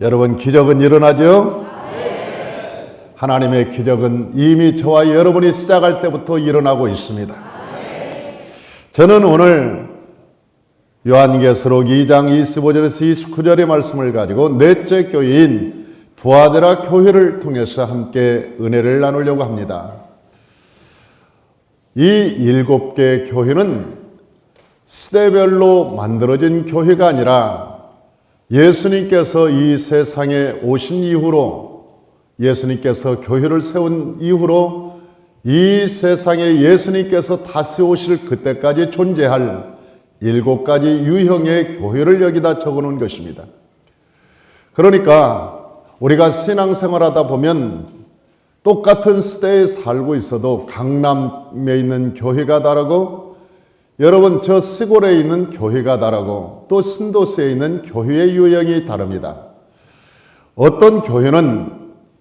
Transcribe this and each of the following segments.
여러분, 기적은 일어나죠? 하나님의 기적은 이미 저와 여러분이 시작할 때부터 일어나고 있습니다. 저는 오늘 요한계시록 2장 25절에서 29절의 말씀을 가지고 넷째 교회인 두아데라 교회를 통해서 함께 은혜를 나누려고 합니다. 이 7개 교회는 시대별로 만들어진 교회가 아니라 예수님께서 이 세상에 오신 이후로, 예수님께서 교회를 세운 이후로 이 세상에 예수님께서 다시 오실 그때까지 존재할 7가지 유형의 교회를 여기다 적어놓은 것입니다. 그러니까 우리가 신앙생활하다 보면 똑같은 시대에 살고 있어도 강남에 있는 교회가 다르고, 여러분 저 시골에 있는 교회가 다르고, 또 신도시에 있는 교회의 유형이 다릅니다. 어떤 교회는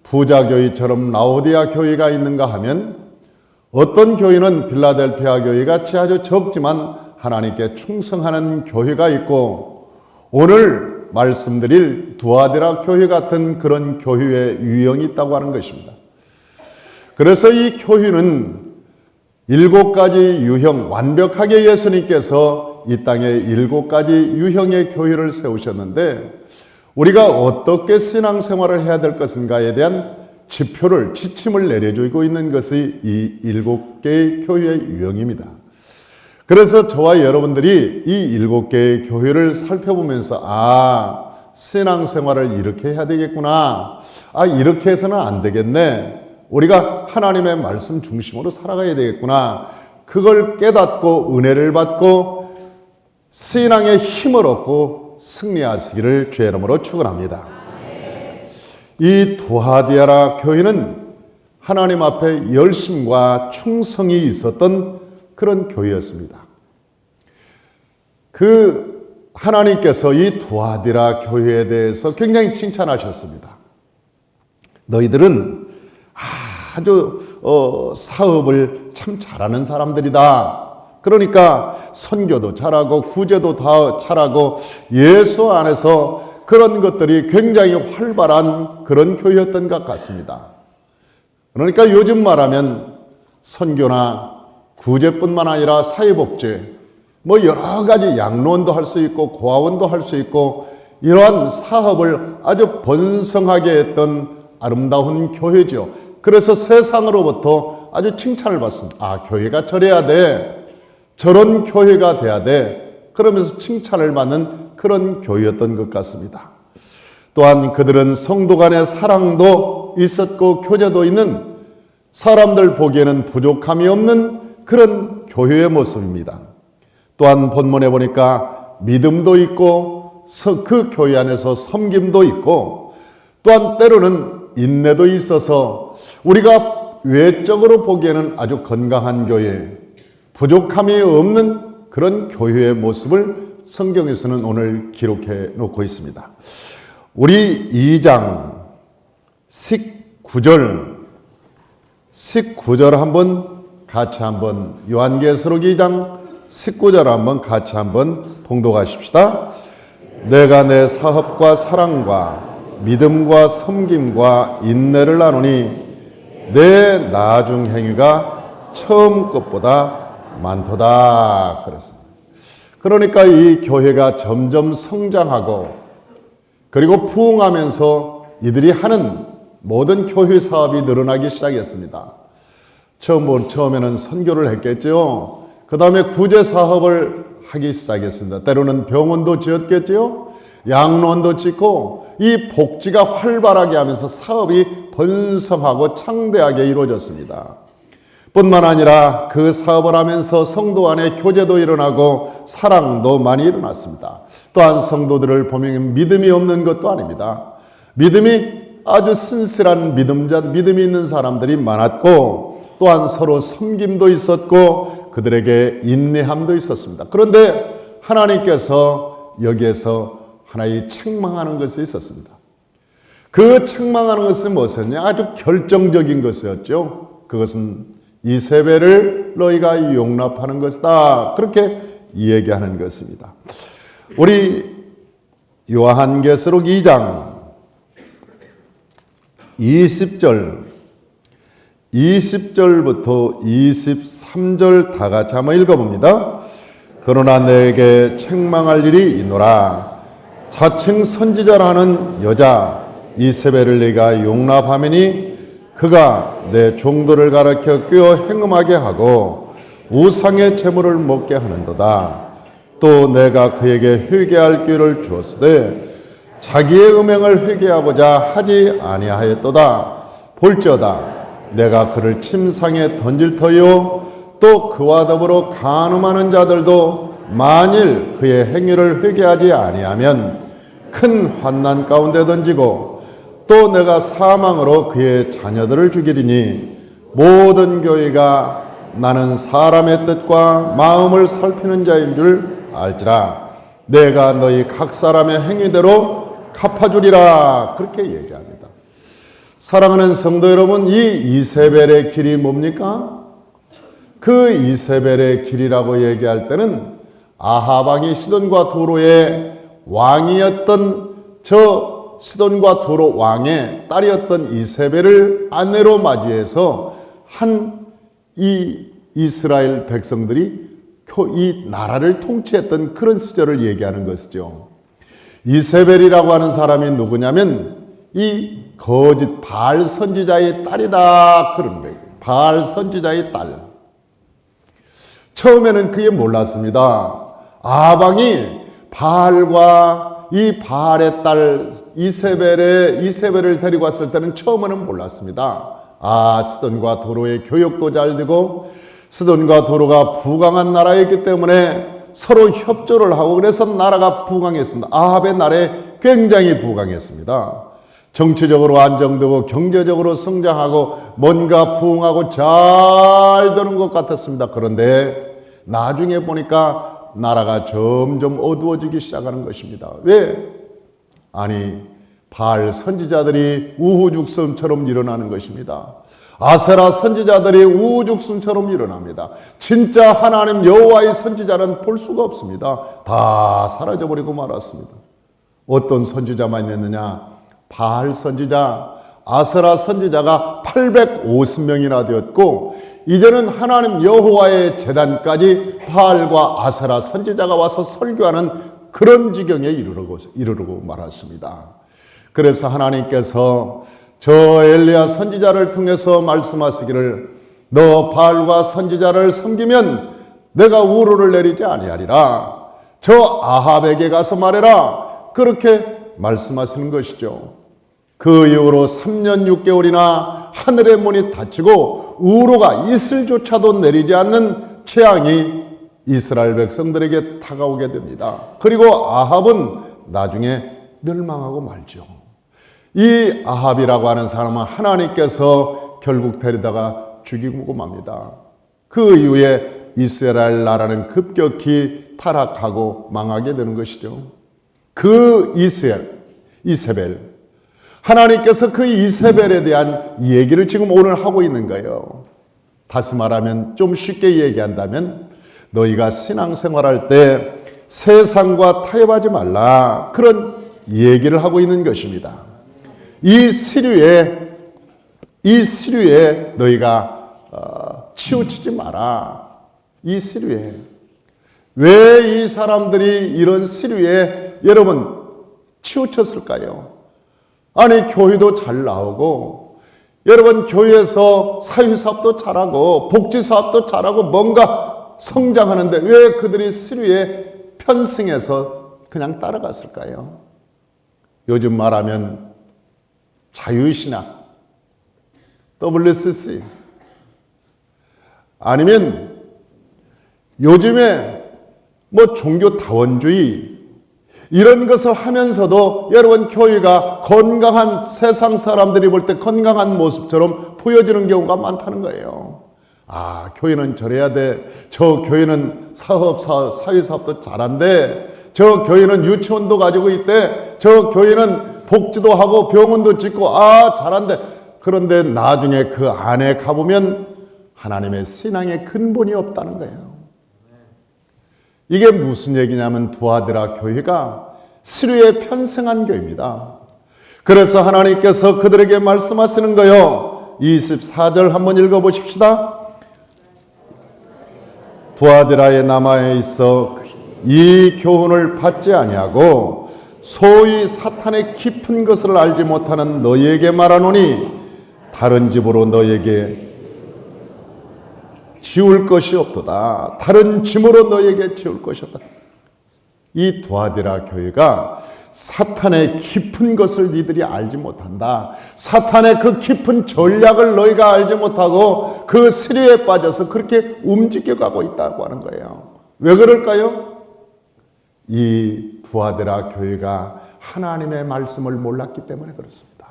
부자교회처럼 라오디아 교회가 있는가 하면, 어떤 교회는 필라델피아 교회 같이 아주 적지만 하나님께 충성하는 교회가 있고, 오늘 말씀드릴 두아데라 교회 같은 그런 교회의 유형이 있다고 하는 것입니다. 그래서 이 교회는 7가지 유형, 완벽하게 예수님께서 이 땅에 7가지 유형의 교회를 세우셨는데, 우리가 어떻게 신앙생활을 해야 될 것인가에 대한 지표를, 지침을 내려주고 있는 것이 이 7개의 교회의 유형입니다. 그래서 저와 여러분들이 이 7개의 교회를 살펴보면서 신앙생활을 이렇게 해야 되겠구나, 이렇게 해서는 안 되겠네, 우리가 하나님의 말씀 중심으로 살아가야 되겠구나, 그걸 깨닫고 은혜를 받고 신앙의 힘을 얻고 승리하시기를 주의 이름으로 축원합니다. 이 두아데라 교회는 하나님 앞에 열심과 충성이 있었던 그런 교회였습니다. 하나님께서 이 두아데라 교회에 대해서 굉장히 칭찬하셨습니다. 너희들은 아주 사업을 참 잘하는 사람들이다. 그러니까 선교도 잘하고 구제도 다 잘하고 예수 안에서 그런 것들이 굉장히 활발한 그런 교회였던 것 같습니다. 그러니까 요즘 말하면 선교나 구제뿐만 아니라 사회복지, 여러 가지 양로원도 할 수 있고 고아원도 할 수 있고, 이러한 사업을 아주 번성하게 했던 아름다운 교회죠. 그래서 세상으로부터 아주 칭찬을 받습니다. 교회가 저래야 돼, 저런 교회가 돼야 돼, 그러면서 칭찬을 받는 그런 교회였던 것 같습니다. 또한 그들은 성도 간의 사랑도 있었고 교제도 있는, 사람들 보기에는 부족함이 없는 그런 교회의 모습입니다. 또한 본문에 보니까 믿음도 있고 그 교회 안에서 섬김도 있고, 또한 때로는 인내도 있어서 우리가 외적으로 보기에는 아주 건강한 교회, 부족함이 없는 그런 교회의 모습을 성경에서는 오늘 기록해 놓고 있습니다. 우리 2장 19절 같이 한번 요한계시록 2장 19절 한번 같이 한번 봉독하십시다. 내가 내 사업과 사랑과 믿음과 섬김과 인내를 나누니 내 나중 행위가 처음 것보다 많도다 그랬습니다. 그러니까 이 교회가 점점 성장하고, 그리고 부흥하면서 이들이 하는 모든 교회 사업이 늘어나기 시작했습니다. 처음에는 선교를 했겠죠. 그 다음에 구제 사업을 하기 시작했습니다. 때로는 병원도 지었겠죠. 양로원도 짓고, 이 복지가 활발하게 하면서 사업이 번성하고 창대하게 이루어졌습니다. 뿐만 아니라 그 사업을 하면서 성도 안에 교제도 일어나고 사랑도 많이 일어났습니다. 또한 성도들을 보면 믿음이 없는 것도 아닙니다. 믿음이 아주 신실한 믿음이 있는 사람들이 많았고, 또한 서로 섬김도 있었고 그들에게 인내함도 있었습니다. 그런데 하나님께서 여기에서 하나의 책망하는 것이 있었습니다. 그 책망하는 것은 무엇이었냐? 아주 결정적인 것이었죠. 그것은 이세벨을 너희가 용납하는 것이다, 그렇게 얘기하는 것입니다. 우리 요한계시록 2장 20절, 20절부터 23절 다 같이 한번 읽어봅니다. 그러나 내게 책망할 일이 있노라. 자칭 선지자라는 여자 이세벨을 네가 용납하매니 그가 내 종들을 가르쳐 꾀어 행음하게 하고 우상의 재물을 먹게 하는도다. 또 내가 그에게 회개할 기회를 주었으되 자기의 음행을 회개하고자 하지 아니하였도다. 볼지어다 내가 그를 침상에 던질 터이요 또 그와 더불어 간음하는 자들도 만일 그의 행위를 회개하지 아니하면 큰 환난 가운데 던지고 또 내가 사망으로 그의 자녀들을 죽이리니 모든 교회가 나는 사람의 뜻과 마음을 살피는 자인 줄 알지라. 내가 너희 각 사람의 행위대로 갚아주리라. 그렇게 얘기합니다. 사랑하는 성도 여러분, 이 이세벨의 길이 뭡니까? 그 이세벨의 길이라고 얘기할 때는 아합 왕이 시돈과 도로의 왕이었던 저 시돈과 도로 왕의 딸이었던 이세벨을 아내로 맞이해서 한 이 이스라엘 백성들이 이 나라를 통치했던 그런 시절을 얘기하는 것이죠. 이세벨이라고 하는 사람이 누구냐면 이 거짓 바알 선지자의 딸이다 그런 거예요. 바알 선지자의 딸. 처음에는 그게 몰랐습니다. 아방이 바알과 이 바알의 딸 이세벨을 데리고 왔을 때는 처음에는 몰랐습니다. 시돈과 도로의 교역도 잘 되고 시돈과 도로가 부강한 나라였기 때문에 서로 협조를 하고 그래서 나라가 부강했습니다. 아합의 나라에 굉장히 부강했습니다. 정치적으로 안정되고 경제적으로 성장하고 뭔가 부흥하고 잘 되는 것 같았습니다. 그런데 나중에 보니까 나라가 점점 어두워지기 시작하는 것입니다. 왜? 아니 바알 선지자들이 우후죽순처럼 일어나는 것입니다. 아세라 선지자들이 우후죽순처럼 일어납니다. 진짜 하나님 여호와의 선지자는 볼 수가 없습니다. 다 사라져버리고 말았습니다. 어떤 선지자만 있느냐? 바알 선지자, 아세라 선지자가 850명이나 되었고 이제는 하나님 여호와의 제단까지 바알과 아세라 선지자가 와서 설교하는 그런 지경에 이르르고 말았습니다. 그래서 하나님께서 저 엘리야 선지자를 통해서 말씀하시기를 너 바알과 선지자를 섬기면 내가 우로를 내리지 아니하리라. 저 아합에게 가서 말해라. 그렇게 말씀하시는 것이죠. 그 이후로 3년 6개월이나 하늘의 문이 닫히고 우로가 이슬조차도 내리지 않는 재앙이 이스라엘 백성들에게 다가오게 됩니다. 그리고 아합은 나중에 멸망하고 말죠. 이 아합이라고 하는 사람은 하나님께서 결국 데리다가 죽이고 맙니다. 그 이후에 이스라엘 나라는 급격히 타락하고 망하게 되는 것이죠. 그 이세벨, 하나님께서 그 이세벨에 대한 얘기를 지금 오늘 하고 있는 거예요. 다시 말하면 좀 쉽게 얘기한다면 너희가 신앙생활할 때 세상과 타협하지 말라 그런 얘기를 하고 있는 것입니다. 이 시류에 너희가 치우치지 마라. 이 시류에 왜 이 사람들이 이런 시류에 여러분 치우쳤을까요? 아니 교회도 잘 나오고 여러분 교회에서 사회사업도 잘하고 복지사업도 잘하고 뭔가 성장하는데 왜 그들이 시류에 편승해서 그냥 따라갔을까요? 요즘 말하면 자유신학, WCC 아니면 요즘에 종교다원주의 이런 것을 하면서도 여러분 교회가 건강한 세상 사람들이 볼 때 건강한 모습처럼 보여지는 경우가 많다는 거예요. 교회는 저래야 돼. 저 교회는 사회사업도 잘한대. 저 교회는 유치원도 가지고 있대. 저 교회는 복지도 하고 병원도 짓고 잘한대. 그런데 나중에 그 안에 가보면 하나님의 신앙의 근본이 없다는 거예요. 이게 무슨 얘기냐면 두아드라 교회가 시류에 편승한 교회입니다. 그래서 하나님께서 그들에게 말씀하시는 거요. 24절 한번 읽어보십시다. 두아디라에 남아 있어 이 교훈을 받지 아니하고 소위 사탄의 깊은 것을 알지 못하는 너희에게 말하노니 다른 집으로 너희에게 지울 것이 없도다. 다른 짐으로 너희에게 지울 것이 없다. 이 두아디라 교회가 사탄의 깊은 것을 니들이 알지 못한다. 사탄의 그 깊은 전략을 너희가 알지 못하고 그 스리에 빠져서 그렇게 움직여가고 있다고 하는 거예요. 왜 그럴까요? 이 두아디라 교회가 하나님의 말씀을 몰랐기 때문에 그렇습니다.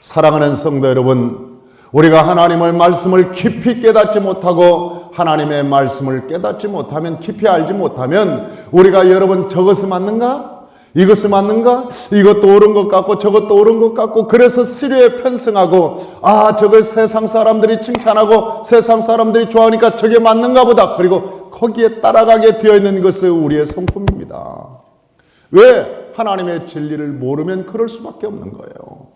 사랑하는 성도 여러분, 우리가 하나님의 말씀을 깊이 깨닫지 못하고 하나님의 말씀을 깨닫지 못하면, 깊이 알지 못하면 우리가 여러분 저것이 맞는가? 이것이 맞는가? 이것도 옳은 것 같고 저것도 옳은 것 같고 그래서 스리에 편승하고 저걸 세상 사람들이 칭찬하고 세상 사람들이 좋아하니까 저게 맞는가 보다. 그리고 거기에 따라가게 되어 있는 것이 우리의 성품입니다. 왜? 하나님의 진리를 모르면 그럴 수밖에 없는 거예요.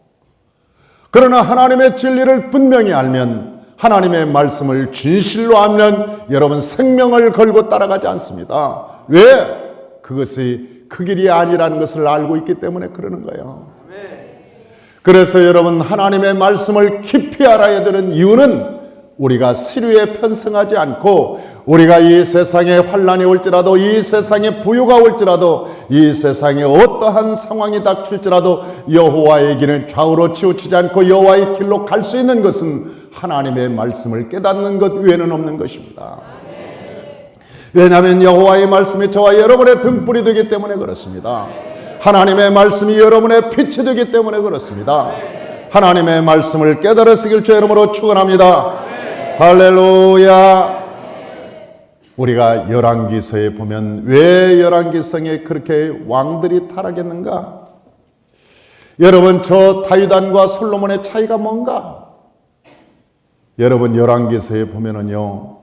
그러나 하나님의 진리를 분명히 알면, 하나님의 말씀을 진실로 알면 여러분 생명을 걸고 따라가지 않습니다. 왜? 그것이 그 길이 아니라는 것을 알고 있기 때문에 그러는 거예요. 그래서 여러분 하나님의 말씀을 깊이 알아야 되는 이유는 우리가 시류에 편승하지 않고 우리가 이 세상에 환난이 올지라도, 이 세상에 부유가 올지라도, 이 세상에 어떠한 상황이 닥칠지라도 여호와의 길은 좌우로 치우치지 않고 여호와의 길로 갈 수 있는 것은 하나님의 말씀을 깨닫는 것 외에는 없는 것입니다. 왜냐하면 여호와의 말씀이 저와 여러분의 등불이 되기 때문에 그렇습니다. 하나님의 말씀이 여러분의 빛이 되기 때문에 그렇습니다. 하나님의 말씀을 깨달으시길 주 이름으로 축원합니다. 할렐루야. 우리가 열왕기서에 보면 왜 열왕기성에 그렇게 왕들이 타락했는가? 여러분 저 다윗왕과 솔로몬의 차이가 뭔가? 여러분 열왕기서에 보면은요,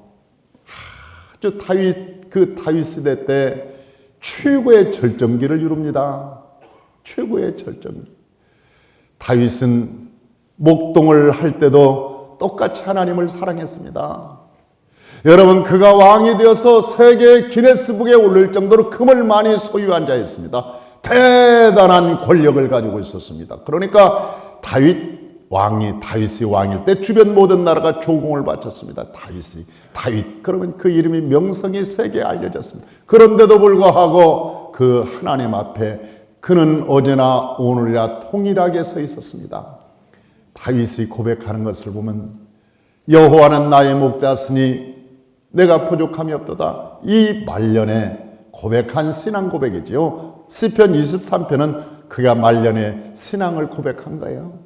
아주 다윗 시대 때 최고의 절정기를 이룹니다. 최고의 절정기. 다윗은 목동을 할 때도 똑같이 하나님을 사랑했습니다. 여러분 그가 왕이 되어서 세계 기네스북에 올릴 정도로 금을 많이 소유한 자였습니다. 대단한 권력을 가지고 있었습니다. 그러니까 다윗이 왕일 때 주변 모든 나라가 조공을 바쳤습니다. 다윗 그러면 그 이름이 명성이 세계에 알려졌습니다. 그런데도 불구하고 그 하나님 앞에 그는 어제나 오늘이라 통일하게 서 있었습니다. 다윗이 고백하는 것을 보면 여호와는 나의 목자시니 내가 부족함이 없도다. 이 말년에 고백한 신앙 고백이지요. 시편 23편은 그가 말년에 신앙을 고백한 거예요.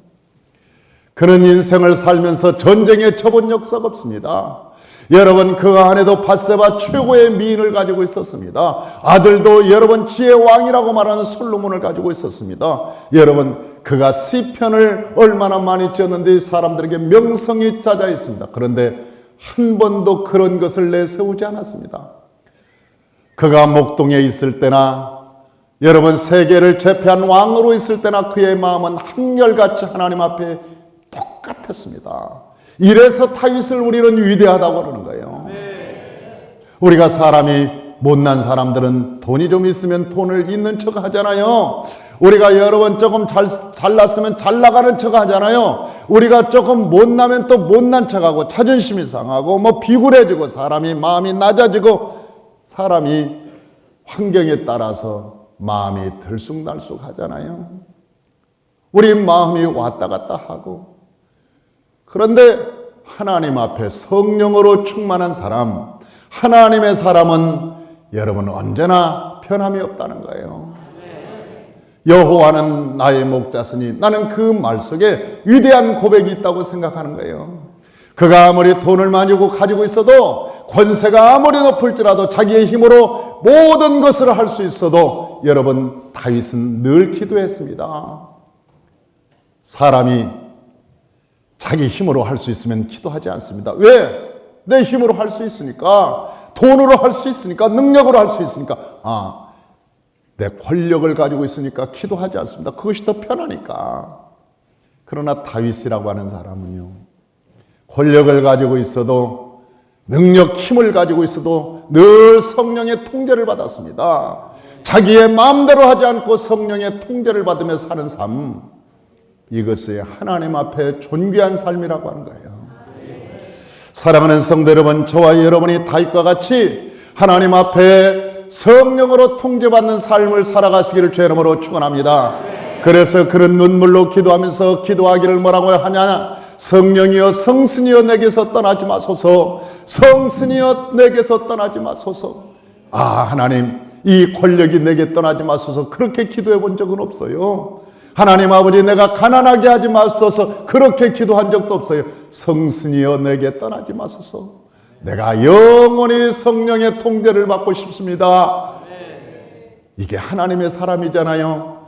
그는 인생을 살면서 전쟁에 쳐본 역사가 없습니다. 여러분 그 안에도 밧세바 최고의 미인을 가지고 있었습니다. 아들도 여러분 지혜의 왕이라고 말하는 솔로몬을 가지고 있었습니다. 여러분 그가 시편을 얼마나 많이 지었는데 사람들에게 명성이 잦아 있습니다. 그런데 한 번도 그런 것을 내세우지 않았습니다. 그가 목동에 있을 때나 여러분 세계를 제패한 왕으로 있을 때나 그의 마음은 한결같이 하나님 앞에 똑같았습니다. 이래서 다윗을 우리는 위대하다고 그러는 거예요. 우리가 사람이 못난 사람들은 돈이 좀 있으면 돈을 있는 척 하잖아요. 우리가 여러분 조금 잘났으면 잘 나가는 척 하잖아요. 우리가 조금 못나면 또 못난 척하고 자존심이 상하고 뭐 비굴해지고 사람이 마음이 낮아지고 사람이 환경에 따라서 마음이 들쑥날쑥 하잖아요. 우리 마음이 왔다 갔다 하고. 그런데 하나님 앞에 성령으로 충만한 사람, 하나님의 사람은 여러분 언제나 변함이 없다는 거예요. 여호와는 나의 목자시니 나는 그 말 속에 위대한 고백이 있다고 생각하는 거예요. 그가 아무리 돈을 많이 가지고 있어도, 권세가 아무리 높을지라도, 자기의 힘으로 모든 것을 할 수 있어도 여러분 다윗은 늘 기도했습니다. 사람이 자기 힘으로 할 수 있으면 기도하지 않습니다. 왜? 내 힘으로 할 수 있으니까, 돈으로 할 수 있으니까, 능력으로 할 수 있으니까. 내 권력을 가지고 있으니까 기도하지 않습니다. 그것이 더 편하니까. 그러나 다윗이라고 하는 사람은요, 권력을 가지고 있어도, 능력, 힘을 가지고 있어도 늘 성령의 통제를 받았습니다. 자기의 마음대로 하지 않고 성령의 통제를 받으며 사는 삶, 이것이 하나님 앞에 존귀한 삶이라고 하는 거예요. 사랑하는 성도 여러분, 저와 여러분이 다윗과 같이 하나님 앞에 성령으로 통제받는 삶을 살아가시기를 주의 이름으로 축원합니다. 그래서 그런 눈물로 기도하면서 기도하기를 뭐라고 하냐? 성령이여, 성신이여 내게서 떠나지 마소서. 성신이여 내게서 떠나지 마소서. 아, 하나님, 이 권력이 내게 떠나지 마소서. 그렇게 기도해 본 적은 없어요. 하나님 아버지, 내가 가난하게 하지 마소서. 그렇게 기도한 적도 없어요. 성신이여 내게 떠나지 마소서. 내가 영원히 성령의 통제를 받고 싶습니다. 이게 하나님의 사람이잖아요.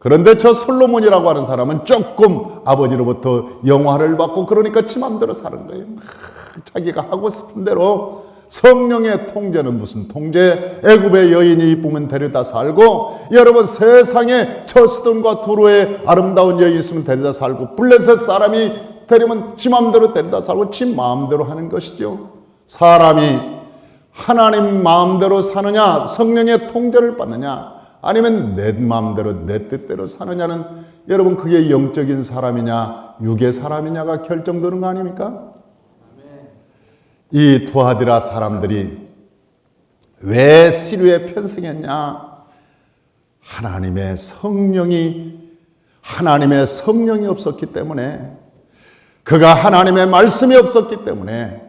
그런데 저 솔로몬이라고 하는 사람은 조금 아버지로부터 영화를 받고 그러니까 지 맘대로 사는 거예요. 자기가 하고 싶은 대로. 성령의 통제는 무슨 통제? 애굽의 여인이 이쁘면 데려다 살고, 여러분 세상에 저 스돈과 두로의 아름다운 여인이 있으면 데려다 살고, 블레셋 사람이 데리면 지 마음대로 데려다 살고 지 마음대로 하는 것이죠. 사람이 하나님 마음대로 사느냐, 성령의 통제를 받느냐, 아니면 내 마음대로 내 뜻대로 사느냐는, 여러분 그게 영적인 사람이냐 육의 사람이냐가 결정되는 거 아닙니까? 이 두아디라 사람들이 왜 시루에 편승했냐? 하나님의 성령이 없었기 때문에, 그가 하나님의 말씀이 없었기 때문에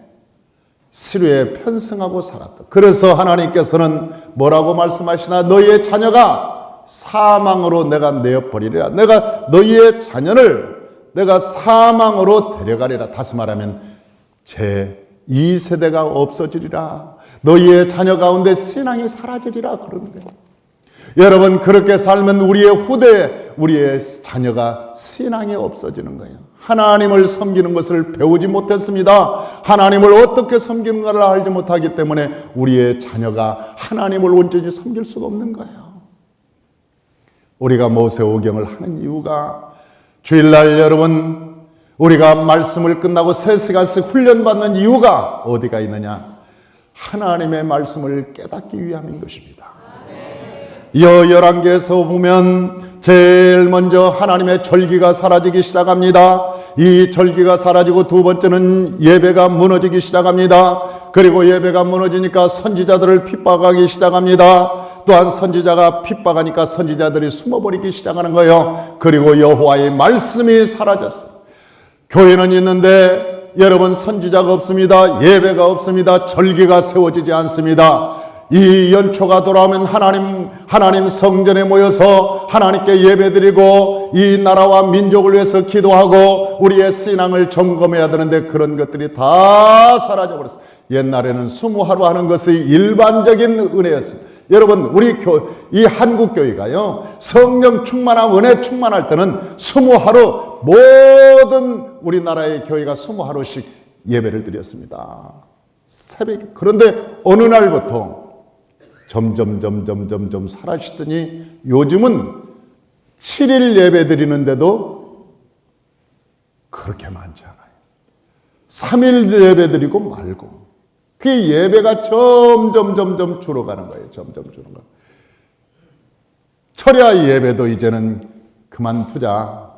시루에 편승하고 살았다. 그래서 하나님께서는 뭐라고 말씀하시나? 너희의 자녀가 사망으로 내가 내어버리리라. 내가 너희의 자녀를 내가 사망으로 데려가리라. 다시 말하면 제 2세대가 없어지리라. 너희의 자녀 가운데 신앙이 사라지리라 그러는 거예요. 여러분 그렇게 살면 우리의 후대에 우리의 자녀가 신앙이 없어지는 거예요. 하나님을 섬기는 것을 배우지 못했습니다. 하나님을 어떻게 섬기는가를 알지 못하기 때문에 우리의 자녀가 하나님을 온전히 섬길 수가 없는 거예요. 우리가 모세오경을 하는 이유가, 주일날 여러분 우리가 말씀을 끝나고 3시간씩 훈련받는 이유가 어디가 있느냐? 하나님의 말씀을 깨닫기 위함인 것입니다. 열왕기에서 보면 제일 먼저 하나님의 절기가 사라지기 시작합니다. 이 절기가 사라지고 두 번째는 예배가 무너지기 시작합니다. 그리고 예배가 무너지니까 선지자들을 핍박하기 시작합니다. 또한 선지자가 핍박하니까 선지자들이 숨어버리기 시작하는 거예요. 그리고 여호와의 말씀이 사라졌어요. 교회는 있는데 여러분 선지자가 없습니다. 예배가 없습니다. 절기가 세워지지 않습니다. 이 연초가 돌아오면 하나님 성전에 모여서 하나님께 예배드리고 이 나라와 민족을 위해서 기도하고 우리의 신앙을 점검해야 되는데 그런 것들이 다 사라져버렸어요. 옛날에는 20하루 하는 것이 일반적인 은혜였습니다. 여러분 이 한국교회가요, 성령 충만하고 은혜 충만할 때는 20하루 모든 우리나라의 교회가 20하루씩 예배를 드렸습니다. 새벽에. 그런데 어느 날부터 점점 사라지더니 요즘은 7일 예배 드리는데도 그렇게 많지 않아요. 3일 예배 드리고 말고. 그 예배가 점점 줄어가는 거예요. 점점 줄어가는 거예요. 철야 예배도 이제는 그만두자.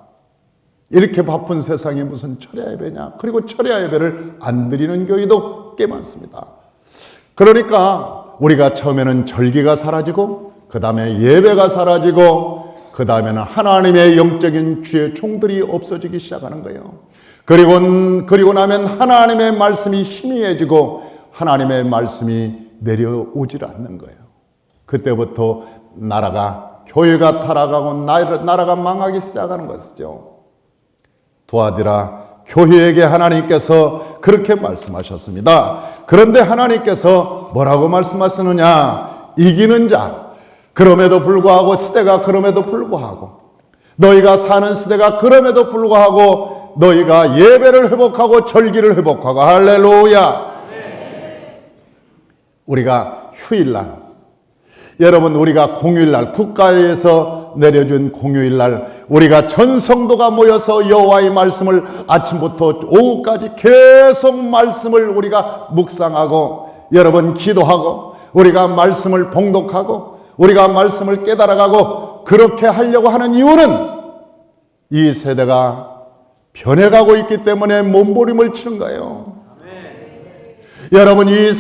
이렇게 바쁜 세상에 무슨 철야 예배냐. 그리고 철야 예배를 안 드리는 교회도 꽤 많습니다. 그러니까 우리가 처음에는 절기가 사라지고 그 다음에 예배가 사라지고 그 다음에는 하나님의 영적인 주의 종들이 없어지기 시작하는 거예요. 그리고 나면 하나님의 말씀이 희미해지고 하나님의 말씀이 내려오질 않는 거예요. 그때부터 교회가 타락하고 나라가 망하기 시작하는 것이죠. 두아디라, 교회에게 하나님께서 그렇게 말씀하셨습니다. 그런데 하나님께서 뭐라고 말씀하시느냐? 이기는 자, 그럼에도 불구하고 시대가 그럼에도 불구하고 너희가 사는 시대가 그럼에도 불구하고 너희가 예배를 회복하고 절기를 회복하고 할렐루야. 우리가 휴일날 여러분, 우리가 공휴일날, 국가에서 내려준 공휴일날 우리가 전 성도가 모여서 여호와의 말씀을 아침부터 오후까지 계속 말씀을 우리가 묵상하고, 여러분 기도하고, 우리가 말씀을 봉독하고, 우리가 말씀을 깨달아가고, 그렇게 하려고 하는 이유는 이 세대가 변해가고 있기 때문에 몸부림을 치는 거예요. 여러분, 이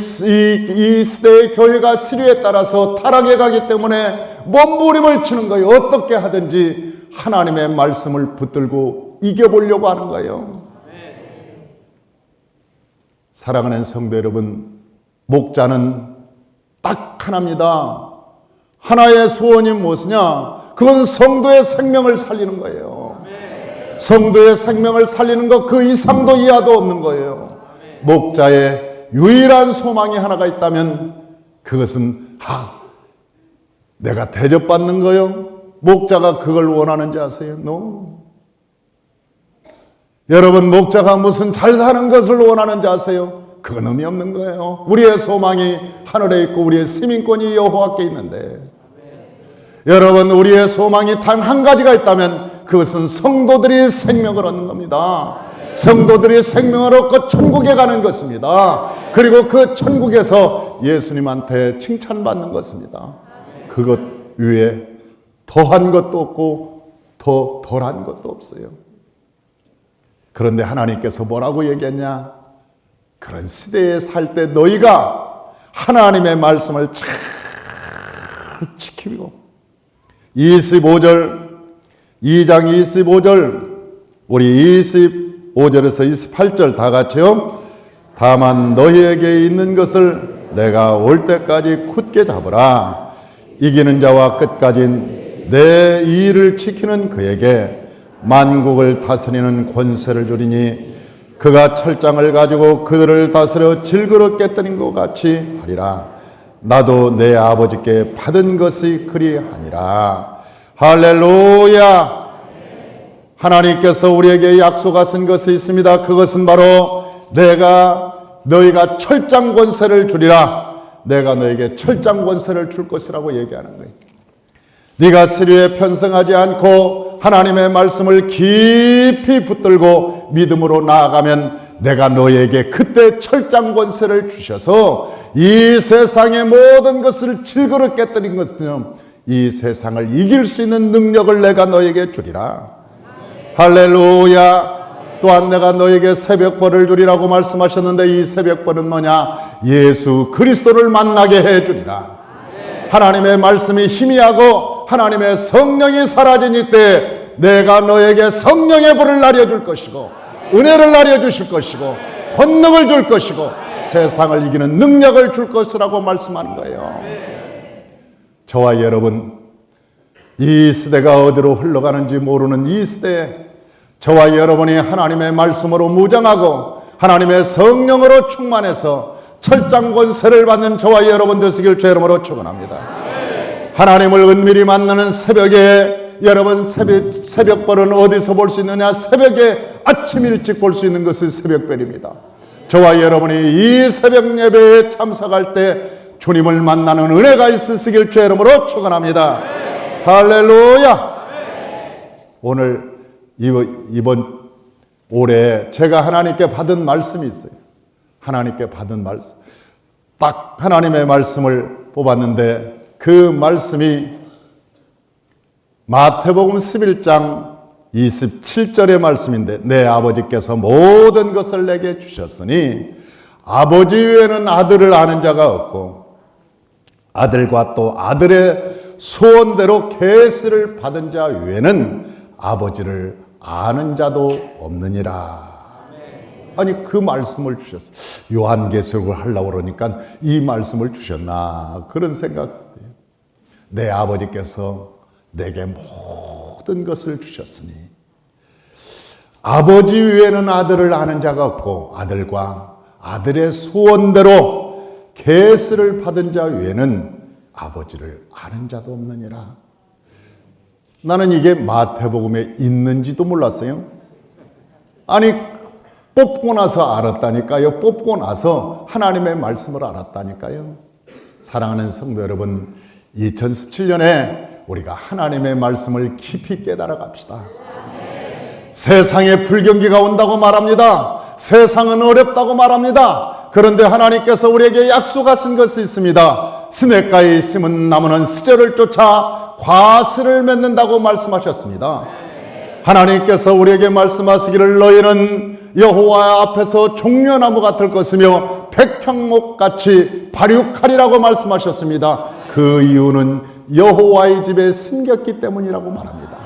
시대의 교회가 시류에 따라서 타락해 가기 때문에 몸부림을 치는 거예요. 어떻게 하든지 하나님의 말씀을 붙들고 이겨보려고 하는 거예요. 사랑하는 성도 여러분, 목자는 딱 하나입니다. 하나의 소원이 무엇이냐? 그건 성도의 생명을 살리는 거예요. 성도의 생명을 살리는 것, 그 이상도 이하도 없는 거예요. 목자의 유일한 소망이 하나가 있다면 그것은 내가 대접받는 거요. 목자가 그걸 원하는지 아세요? No. 여러분, 목자가 무슨 잘 사는 것을 원하는지 아세요? 그건 의미 없는 거예요. 우리의 소망이 하늘에 있고 우리의 시민권이 여호와께 있는데, 여러분, 우리의 소망이 단 한 가지가 있다면 그것은 성도들이 생명을 얻는 겁니다. 성도들이 생명을 얻고 천국에 가는 것입니다. 그리고 그 천국에서 예수님한테 칭찬받는 것입니다. 그것 위에 더한 것도 없고 더 덜한 것도 없어요. 그런데 하나님께서 뭐라고 얘기했냐? 그런 시대에 살 때 너희가 하나님의 말씀을 잘 지키고, 25절, 2장 25절, 우리 25절에서 28절 다 같이요. 다만 너희에게 있는 것을 내가 올 때까지 굳게 잡으라. 이기는 자와 끝까지 내 일을 지키는 그에게 만국을 다스리는 권세를 주리니 그가 철장을 가지고 그들을 다스려 질그럽게 뜨는 것 같이 하리라. 나도 내 아버지께 받은 것이 그리하니라. 할렐루야. 하나님께서 우리에게 약속하신 것이 있습니다. 그것은 바로 너희가 철장 권세를 주리라. 내가 너에게 철장 권세를 줄 것이라고 얘기하는 거예요. 네가 시류에 편성하지 않고 하나님의 말씀을 깊이 붙들고 믿음으로 나아가면 내가 너에게 그때 철장 권세를 주셔서 이 세상의 모든 것을 질그럽게 뜨린 것처럼 이 세상을 이길 수 있는 능력을 내가 너에게 주리라. 할렐루야. 또한 내가 너에게 새벽벌을 주리라고 말씀하셨는데 이 새벽벌은 뭐냐? 예수 그리스도를 만나게 해주리라. 하나님의 말씀이 희미하고 하나님의 성령이 사라진 이때 내가 너에게 성령의 불을 날려줄 것이고 은혜를 날려주실 것이고 권능을 줄 것이고 세상을 이기는 능력을 줄 것이라고 말씀하는 거예요. 저와 여러분, 이 시대가 어디로 흘러가는지 모르는 이 시대에 저와 여러분이 하나님의 말씀으로 무장하고 하나님의 성령으로 충만해서 철장 권세를 받는 저와 여러분 되시길 주의 이름으로 축원합니다. 하나님을 은밀히 만나는 새벽에, 여러분 새벽벌은 어디서 볼 수 있느냐? 새벽에 아침 일찍 볼 수 있는 것은 새벽별입니다. 저와 여러분이 이 새벽 예배에 참석할 때 주님을 만나는 은혜가 있으시길 주의 이름으로 축원합니다. 할렐루야. 오늘 이번 올해 제가 하나님께 받은 말씀이 있어요. 하나님께 받은 말씀. 딱 하나님의 말씀을 뽑았는데 그 말씀이 마태복음 11장 27절의 말씀인데, 내 아버지께서 모든 것을 내게 주셨으니 아버지 외에는 아들을 아는 자가 없고 아들과 또 아들의 소원대로 계시를 받은 자 외에는 아버지를 아는 자도 없느니라. 아니, 그 말씀을 주셨어. 요한계시록을 하려고 그러니까 이 말씀을 주셨나 그런 생각. 내 아버지께서 내게 모든 것을 주셨으니 아버지 외에는 아들을 아는 자가 없고 아들과 아들의 소원대로 계시를 받은 자 외에는 아버지를 아는 자도 없느니라. 나는 이게 마태복음에 있는지도 몰랐어요. 아니, 뽑고 나서 알았다니까요. 뽑고 나서 하나님의 말씀을 알았다니까요. 사랑하는 성도 여러분, 2017년에 우리가 하나님의 말씀을 깊이 깨달아 갑시다. 세상에 불경기가 온다고 말합니다. 세상은 어렵다고 말합니다. 그런데 하나님께서 우리에게 약속하신 것이 있습니다. 스냇가에 있으면 나무는 스저를 쫓아 과실을 맺는다고 말씀하셨습니다. 하나님께서 우리에게 말씀하시기를 너희는 여호와 앞에서 종려나무 같을 것이며 백향목같이 발육하리라고 말씀하셨습니다. 그 이유는 여호와의 집에 심겼기 때문이라고 말합니다.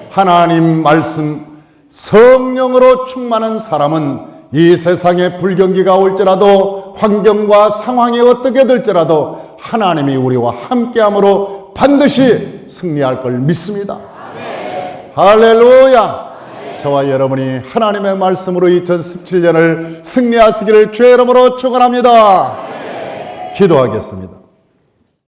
하나님 말씀, 성령으로 충만한 사람은 이 세상에 불경기가 올지라도 환경과 상황이 어떻게 될지라도 하나님이 우리와 함께함으로 반드시 승리할 걸 믿습니다. 할렐루야. 저와 여러분이 하나님의 말씀으로 2017년을 승리하시기를 주의 이름으로 축원합니다. 기도하겠습니다.